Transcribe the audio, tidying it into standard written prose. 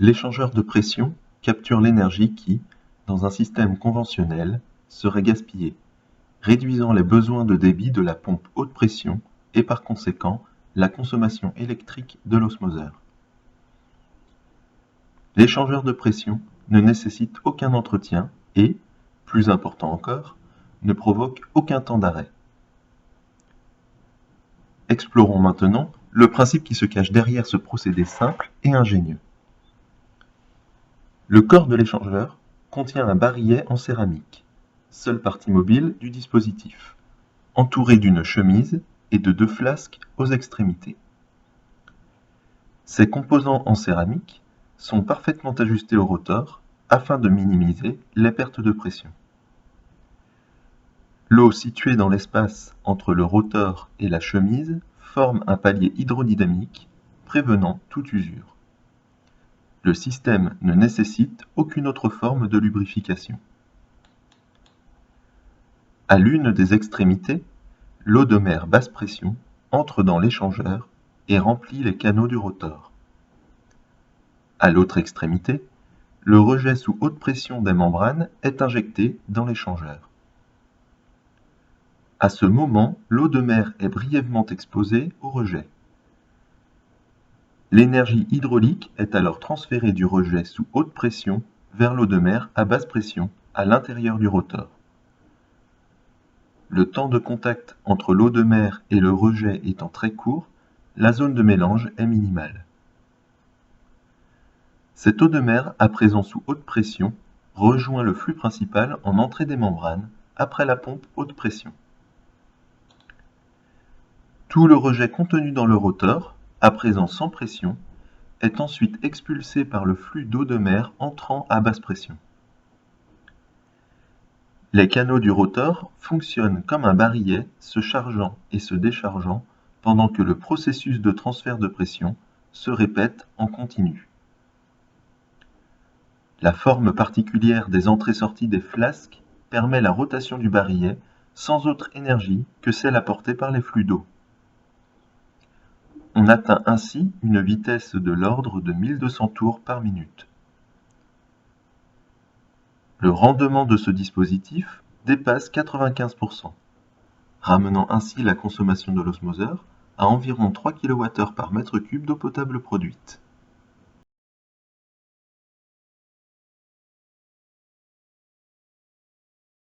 L'échangeur de pression capture l'énergie qui, dans un système conventionnel, serait gaspillée, réduisant les besoins de débit de la pompe haute pression et par conséquent la consommation électrique de l'osmoseur. L'échangeur de pression ne nécessite aucun entretien et, plus important encore, ne provoque aucun temps d'arrêt. Explorons maintenant le principe qui se cache derrière ce procédé simple et ingénieux. Le corps de l'échangeur contient un barillet en céramique, seule partie mobile du dispositif, entouré d'une chemise et de 2 flasques aux extrémités. Ces composants en céramique sont parfaitement ajustés au rotor afin de minimiser les pertes de pression. L'eau située dans l'espace entre le rotor et la chemise forme un palier hydrodynamique prévenant toute usure. Le système ne nécessite aucune autre forme de lubrification. À l'une des extrémités, l'eau de mer basse pression entre dans l'échangeur et remplit les canaux du rotor. À l'autre extrémité, le rejet sous haute pression des membranes est injecté dans l'échangeur. À ce moment, l'eau de mer est brièvement exposée au rejet. L'énergie hydraulique est alors transférée du rejet sous haute pression vers l'eau de mer à basse pression à l'intérieur du rotor. Le temps de contact entre l'eau de mer et le rejet étant très court, la zone de mélange est minimale. Cette eau de mer, à présent sous haute pression, rejoint le flux principal en entrée des membranes après la pompe haute pression. Tout le rejet contenu dans le rotor, à présent sans pression, est ensuite expulsé par le flux d'eau de mer entrant à basse pression. Les canaux du rotor fonctionnent comme un barillet se chargeant et se déchargeant pendant que le processus de transfert de pression se répète en continu. La forme particulière des entrées-sorties des flasques permet la rotation du barillet sans autre énergie que celle apportée par les flux d'eau. On atteint ainsi une vitesse de l'ordre de 1200 tours par minute. Le rendement de ce dispositif dépasse 95%, ramenant ainsi la consommation de l'osmoseur à environ 3 kWh par mètre cube d'eau potable produite.